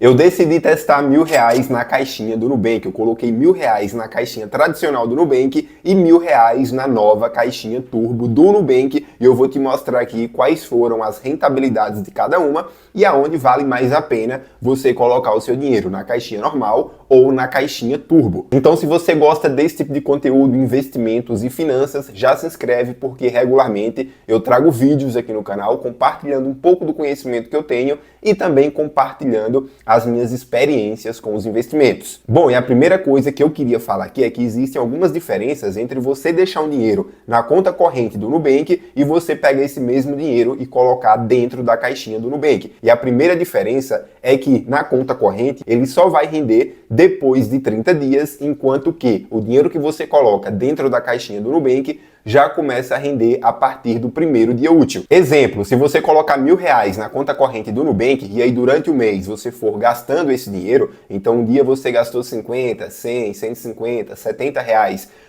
Eu decidi testar R$ 1.000 na caixinha do Nubank. Eu coloquei R$ 1.000 na caixinha tradicional do Nubank e R$ 1.000 na nova caixinha Turbo do Nubank. E eu vou te mostrar aqui quais foram as rentabilidades de cada uma e aonde vale mais a pena você colocar o seu dinheiro, na caixinha normal ou na caixinha Turbo. Então, se você gosta desse tipo de conteúdo, investimentos e finanças, já se inscreve porque regularmente eu trago vídeos aqui no canal compartilhando um pouco do conhecimento que eu tenho e também compartilhando as minhas experiências com os investimentos. Bom, e a primeira coisa que eu queria falar aqui é que existem algumas diferenças entre você deixar um dinheiro na conta corrente do Nubank e você pegar esse mesmo dinheiro e colocar dentro da caixinha do Nubank. E a primeira diferença é que na conta corrente ele só vai render depois de 30 dias, enquanto que o dinheiro que você coloca dentro da caixinha do Nubank já começa a render a partir do primeiro dia útil. Exemplo, se você colocar R$ 1.000 na conta corrente do Nubank e aí durante o mês você for gastando esse dinheiro, então um dia você gastou 50, 100, 150, R$ 70,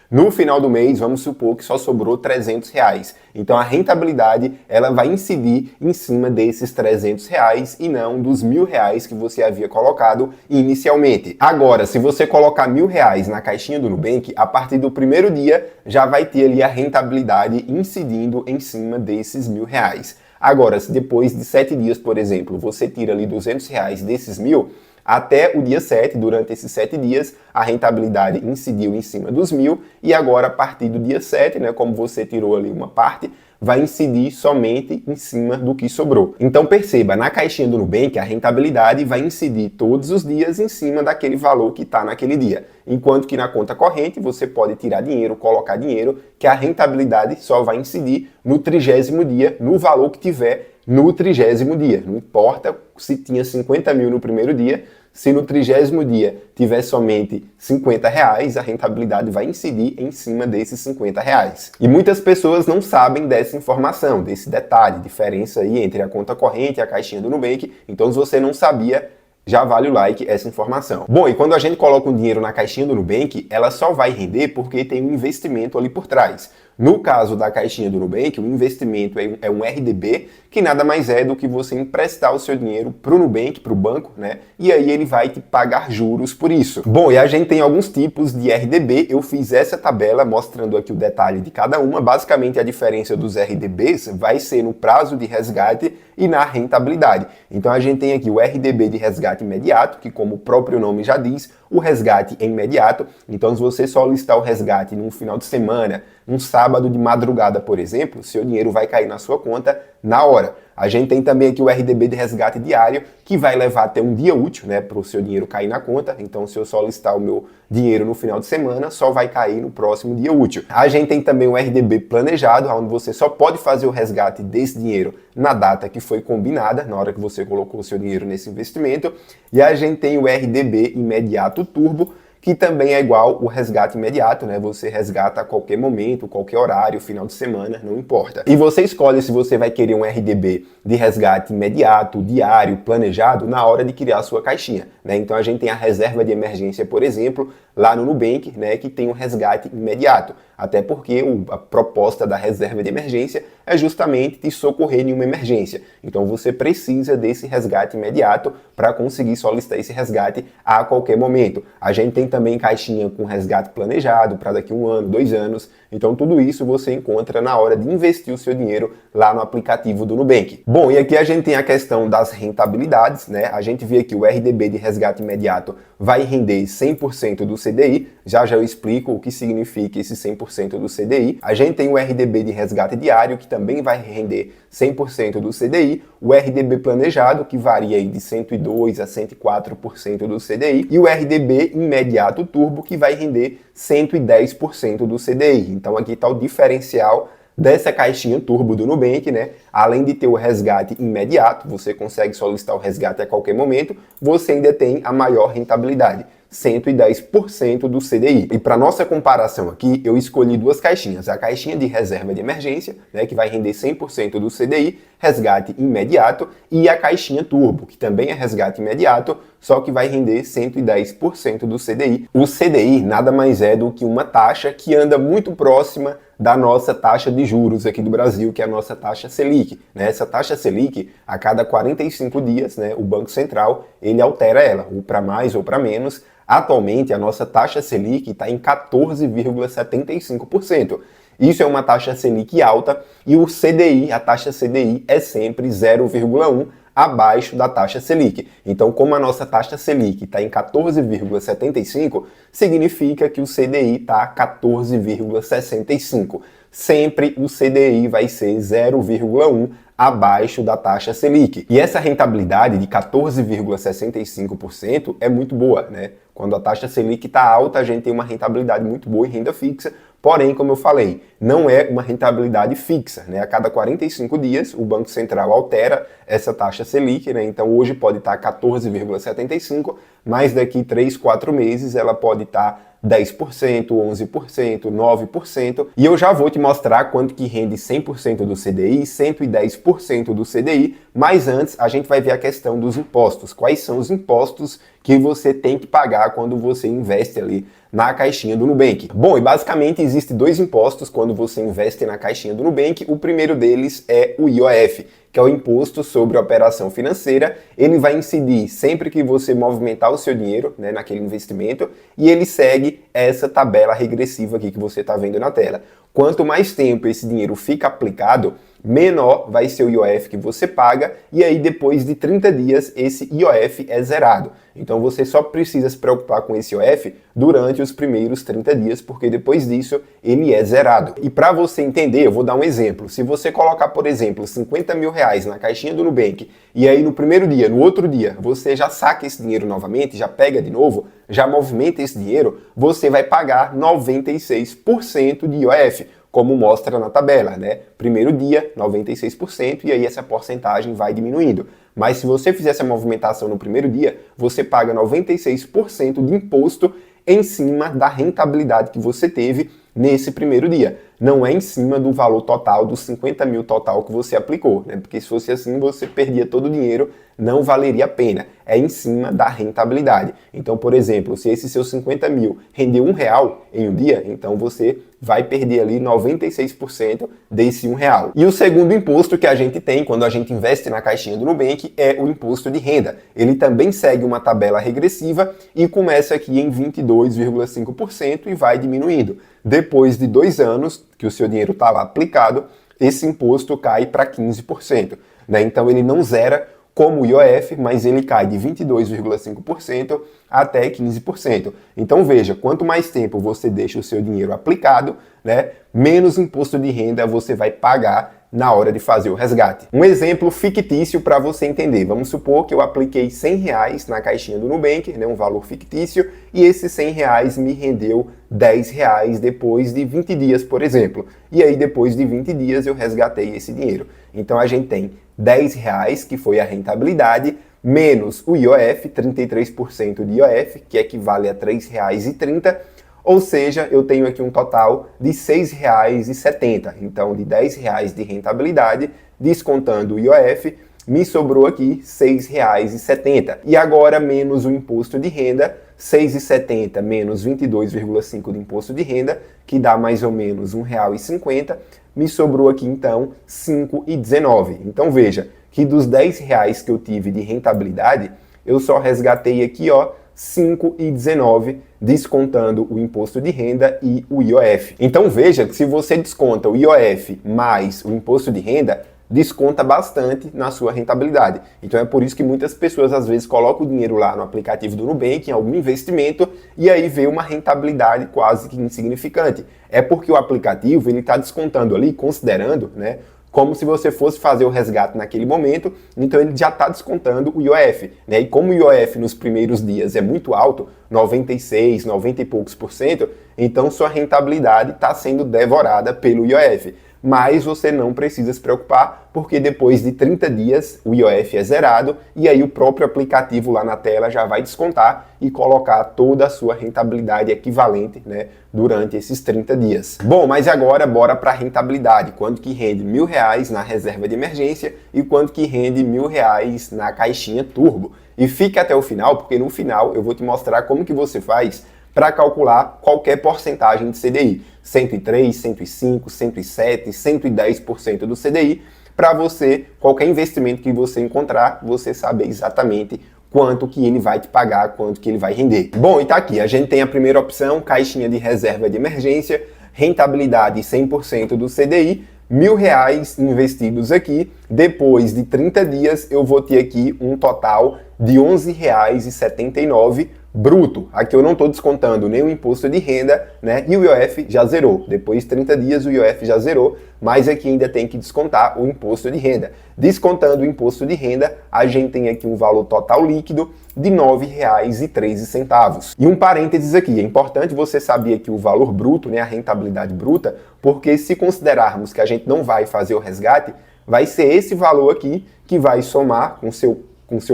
no final do mês, vamos supor que só sobrou R$ 300. Então a rentabilidade ela vai incidir em cima desses R$ 300 e não dos R$ 1.000 que você havia colocado inicialmente. Agora, se você colocar R$ 1.000 na caixinha do Nubank, a partir do primeiro dia já vai ter ali a rentabilidade incidindo em cima desses R$ 1.000. Agora, se depois de 7 dias, por exemplo, você tira ali R$ 200 desses 1.000, até o dia 7, durante esses 7 dias, a rentabilidade incidiu em cima dos 1.000 e agora a partir do dia 7, como você tirou ali uma parte, vai incidir somente em cima do que sobrou. Então perceba, na caixinha do Nubank a rentabilidade vai incidir todos os dias em cima daquele valor que está naquele dia. Enquanto que na conta corrente você pode tirar dinheiro, colocar dinheiro, que a rentabilidade só vai incidir no 30º dia, no valor que tiver no 30º dia. Não importa se tinha 50 mil no primeiro dia, se no 30º dia tiver somente R$ 50, a rentabilidade vai incidir em cima desses R$ 50. E muitas pessoas não sabem dessa informação, desse detalhe, diferença aí entre a conta corrente e a caixinha do Nubank. Então, se você não sabia, já vale o like essa informação. Bom, e quando a gente coloca um dinheiro na caixinha do Nubank, ela só vai render porque tem um investimento ali por trás. No caso da caixinha do Nubank, o investimento é um RDB, que nada mais é do que você emprestar o seu dinheiro para o Nubank, para o banco, e aí ele vai te pagar juros por isso. Bom, e a gente tem alguns tipos de RDB, eu fiz essa tabela mostrando aqui o detalhe de cada uma. Basicamente a diferença dos RDBs vai ser no prazo de resgate e na rentabilidade. Então a gente tem aqui o RDB de resgate imediato, que como o próprio nome já diz, o resgate é imediato. Então se você solicitar o resgate num final de semana, num sábado de madrugada, por exemplo, seu dinheiro vai cair na sua conta na hora. A gente tem também aqui o RDB de resgate diário, que vai levar até um dia útil, para o seu dinheiro cair na conta. Então, se eu solicitar o meu dinheiro no final de semana, só vai cair no próximo dia útil. A gente tem também o RDB planejado, onde você só pode fazer o resgate desse dinheiro na data que foi combinada, na hora que você colocou o seu dinheiro nesse investimento. E a gente tem o RDB imediato turbo, que também é igual o resgate imediato, Você resgata a qualquer momento, qualquer horário, final de semana, não importa. E você escolhe se você vai querer um RDB de resgate imediato, diário, planejado, na hora de criar a sua caixinha, Então a gente tem a reserva de emergência, por exemplo, lá no Nubank, que tem um resgate imediato. Até porque a proposta da reserva de emergência é justamente te socorrer em uma emergência. Então você precisa desse resgate imediato para conseguir solicitar esse resgate a qualquer momento. A gente tem também caixinha com resgate planejado para daqui a 1 ano, 2 anos. Então tudo isso você encontra na hora de investir o seu dinheiro lá no aplicativo do Nubank. Bom, e aqui a gente tem a questão das rentabilidades, A gente vê aqui o RDB de resgate imediato vai render 100% do CDI. Já eu explico o que significa esse 100% do CDI. A gente tem o RDB de resgate diário, que também vai render 100% do CDI. O RDB planejado, que varia aí de 102% a 104% do CDI. E o RDB imediato turbo, que vai render 110% do CDI. Então aqui está o diferencial dessa caixinha turbo do Nubank, Além de ter o resgate imediato, você consegue solicitar o resgate a qualquer momento, você ainda tem a maior rentabilidade. 110% do CDI. E para nossa comparação aqui, eu escolhi duas caixinhas. A caixinha de reserva de emergência, né, que vai render 100% do CDI, resgate imediato, e a caixinha turbo, que também é resgate imediato, só que vai render 110% do CDI. O CDI nada mais é do que uma taxa que anda muito próxima da nossa taxa de juros aqui do Brasil, que é a nossa taxa Selic. Né? Essa taxa Selic, a cada 45 dias, né, o Banco Central ele altera ela, ou para mais ou para menos. Atualmente, a nossa taxa Selic está em 14,75%. Isso é uma taxa Selic alta e o CDI, a taxa CDI, é sempre 0,1 abaixo da taxa Selic. Então, como a nossa taxa Selic está em 14,75, significa que o CDI está 14,65. Sempre o CDI vai ser 0,1 abaixo da taxa Selic. E essa rentabilidade de 14,65% é muito boa, né? Quando a taxa Selic está alta, a gente tem uma rentabilidade muito boa em renda fixa, porém, como eu falei, não é uma rentabilidade fixa, né? A cada 45 dias, o Banco Central altera essa taxa Selic, né? Então, hoje pode estar 14,75, mas daqui 3, 4 meses ela pode estar 10%, 11%, 9%, e eu já vou te mostrar quanto que rende 100% do CDI, 110% do CDI, mas antes a gente vai ver a questão dos impostos. Quais são os impostos que você tem que pagar quando você investe ali na caixinha do Nubank? Bom, e basicamente existem dois impostos quando você investe na caixinha do Nubank. O primeiro deles é o IOF, que é o Imposto sobre Operação Financeira. Ele vai incidir sempre que você movimentar o seu dinheiro, né, naquele investimento, e ele segue essa tabela regressiva aqui que você está vendo na tela. Quanto mais tempo esse dinheiro fica aplicado, menor vai ser o IOF que você paga, e aí depois de 30 dias esse IOF é zerado. Então você só precisa se preocupar com esse IOF durante os primeiros 30 dias, porque depois disso ele é zerado. E para você entender, eu vou dar um exemplo. Se você colocar, por exemplo, 50 mil reais na caixinha do Nubank, e aí no primeiro dia, no outro dia, você já saca esse dinheiro novamente, já pega de novo, já movimenta esse dinheiro, você vai pagar 96% de IOF, como mostra na tabela, né? Primeiro dia, 96%, e aí essa porcentagem vai diminuindo. Mas se você fizer essa movimentação no primeiro dia, você paga 96% de imposto em cima da rentabilidade que você teve nesse primeiro dia. Não é em cima do valor total, dos 50 mil total que você aplicou, né? Porque se fosse assim, você perdia todo o dinheiro, não valeria a pena. É em cima da rentabilidade. Então, por exemplo, se esse seu 50 mil rendeu R$1 em um dia, então você vai perder ali 96% desse R$1. E o segundo imposto que a gente tem quando a gente investe na caixinha do Nubank é o imposto de renda. Ele também segue uma tabela regressiva e começa aqui em 22,5% e vai diminuindo. Depois de 2 anos que o seu dinheiro está lá aplicado, esse imposto cai para 15%. Né? Então ele não zera como o IOF, mas ele cai de 22,5% até 15%. Então veja, quanto mais tempo você deixa o seu dinheiro aplicado, né, menos imposto de renda você vai pagar na hora de fazer o resgate. Um exemplo fictício para você entender. Vamos supor que eu apliquei R$100 na caixinha do Nubank, né, um valor fictício, e esses R$100 me rendeu R$10 depois de 20 dias, por exemplo. E aí depois de 20 dias eu resgatei esse dinheiro. Então a gente tem R$10, que foi a rentabilidade, menos o IOF, 33% de IOF, que equivale a R$3,30, ou seja, eu tenho aqui um total de R$6,70. Então, de R$10 de rentabilidade, descontando o IOF, me sobrou aqui R$6,70. E agora, menos o imposto de renda, R$6,70 menos 22,5 de imposto de renda, que dá mais ou menos R$1,50, me sobrou aqui, então, R$5,19. Então, veja que dos R$10 que eu tive de rentabilidade, eu só resgatei aqui, ó, R$5,19, descontando o imposto de renda e o IOF. Então veja que se você desconta o IOF mais o imposto de renda, desconta bastante na sua rentabilidade. Então é por isso que muitas pessoas às vezes colocam o dinheiro lá no aplicativo do Nubank, em algum investimento, e aí vê uma rentabilidade quase que insignificante. É porque o aplicativo ele está descontando ali, considerando, né, como se você fosse fazer o resgate naquele momento, então ele já está descontando o IOF, né? E como o IOF nos primeiros dias é muito alto, 96, 90 e poucos %, então sua rentabilidade está sendo devorada pelo IOF. mas você não precisa se preocupar, porque depois de 30 dias o IOF é zerado e aí o próprio aplicativo lá na tela já vai descontar e colocar toda a sua rentabilidade equivalente, né, durante esses 30 dias. Bom, mas agora bora para a rentabilidade. Quanto que rende R$1.000 na reserva de emergência e quanto que rende R$1.000 na caixinha turbo. E fica até o final, porque no final eu vou te mostrar como que você faz para calcular qualquer porcentagem de CDI. 103, 105, 107, 110% do CDI, para você, qualquer investimento que você encontrar, você saber exatamente quanto que ele vai te pagar, quanto que ele vai render. Bom, e tá aqui, a gente tem a primeira opção, caixinha de reserva de emergência, rentabilidade 100% do CDI, R$1.000 investidos aqui, depois de 30 dias eu vou ter aqui um total de R$11,79 bruto. Aqui eu não estou descontando nem o imposto de renda, né? E o IOF já zerou. Depois de 30 dias o IOF já zerou, mas aqui ainda tem que descontar o imposto de renda. Descontando o imposto de renda, a gente tem aqui um valor total líquido de R$9,13. E um parênteses aqui, é importante você saber aqui o valor bruto, né, a rentabilidade bruta, porque se considerarmos que a gente não vai fazer o resgate, vai ser esse valor aqui que vai somar com seu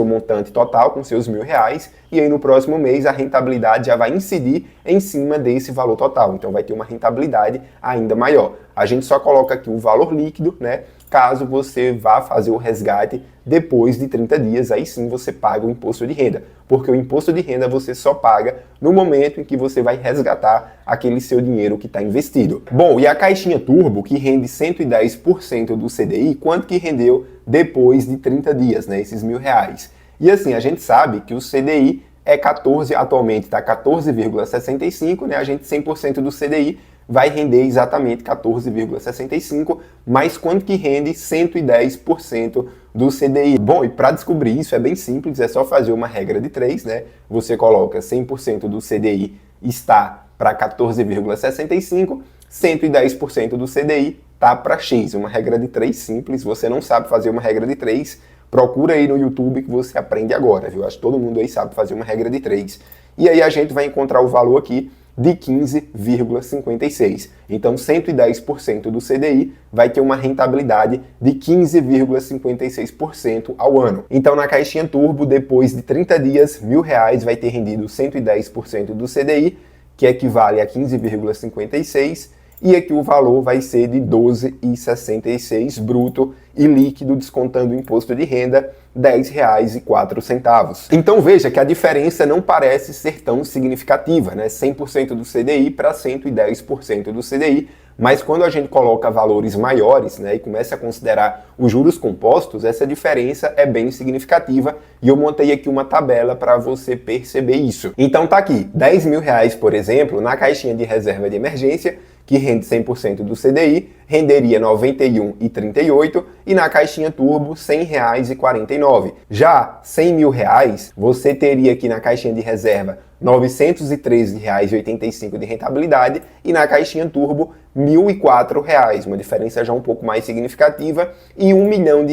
montante total, com seus R$1.000, e aí no próximo mês a rentabilidade já vai incidir em cima desse valor total. Então vai ter uma rentabilidade ainda maior. A gente só coloca aqui o valor líquido, né? Caso você vá fazer o resgate depois de 30 dias, aí sim você paga o imposto de renda. Porque o imposto de renda você só paga no momento em que você vai resgatar aquele seu dinheiro que está investido. Bom, e a caixinha turbo, que rende 110% do CDI, quanto que rendeu depois de 30 dias, né? Esses R$1.000. E assim, a gente sabe que o CDI é 14, atualmente está 14,65, né? A gente 100% do CDI vai render exatamente 14,65, mas quanto que rende 110% do CDI? Bom, e para descobrir isso é bem simples, é só fazer uma regra de 3, né? Você coloca 100% do CDI está para 14,65, 110% do CDI tá para X, uma regra de 3 simples. Você não sabe fazer uma regra de 3, procura aí no YouTube que você aprende agora, viu? Acho que todo mundo aí sabe fazer uma regra de 3. E aí a gente vai encontrar o valor aqui de 15,56. Então 110% do CDI vai ter uma rentabilidade de 15,56% ao ano. Então na caixinha turbo, depois de 30 dias, R$1.000 vai ter rendido 110% do CDI, que equivale a 15,56%, e aqui o valor vai ser de 12,66 bruto e líquido, descontando o imposto de renda, R$10,04. Então veja que a diferença não parece ser tão significativa, né? 100% do CDI para 110% do CDI, mas quando a gente coloca valores maiores, né, e começa a considerar os juros compostos, essa diferença é bem significativa e eu montei aqui uma tabela para você perceber isso. Então tá aqui, R$10.000, por exemplo, na caixinha de reserva de emergência, que rende 100% do CDI, renderia R$ 91,38 e na caixinha turbo R$ 100,49. Já R$100.000, você teria aqui na caixinha de reserva R$ 913,85 de rentabilidade e na caixinha turbo R$ 1.004, uma diferença já um pouco mais significativa, e R$ 1 milhão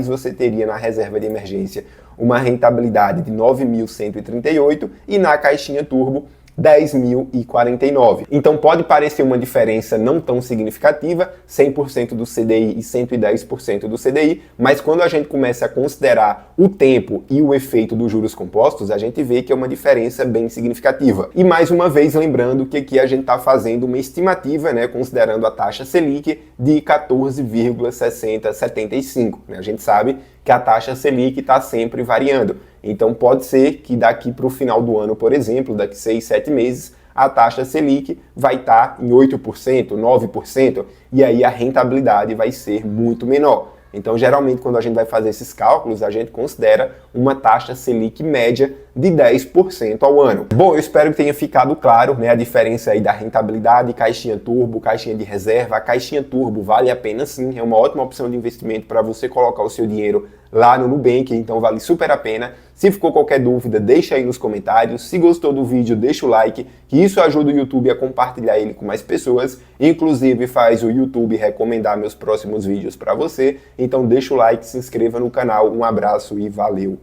você teria na reserva de emergência uma rentabilidade de R$ 9.138 e na caixinha turbo R$ 10.049. Então pode parecer uma diferença não tão significativa, 100% do CDI e 110% do CDI, mas quando a gente começa a considerar o tempo e o efeito dos juros compostos, a gente vê que é uma diferença bem significativa. E mais uma vez lembrando que aqui a gente está fazendo uma estimativa, né, considerando a taxa Selic de 14,6075. A gente sabe que a taxa Selic está sempre variando. Então pode ser que daqui para o final do ano, por exemplo, daqui 6, 7 meses, a taxa Selic vai estar em 8%, 9%, e aí a rentabilidade vai ser muito menor. Então, geralmente, quando a gente vai fazer esses cálculos, a gente considera uma taxa Selic média de 10% ao ano. Bom, eu espero que tenha ficado claro, né, a diferença aí da rentabilidade, caixinha turbo, caixinha de reserva. A caixinha turbo vale a pena sim, é uma ótima opção de investimento para você colocar o seu dinheiro lá no Nubank, então vale super a pena. Se ficou qualquer dúvida, deixa aí nos comentários. Se gostou do vídeo, deixa o like, que isso ajuda o YouTube a compartilhar ele com mais pessoas. Inclusive faz o YouTube recomendar meus próximos vídeos para você. Então deixa o like, se inscreva no canal. Um abraço e valeu!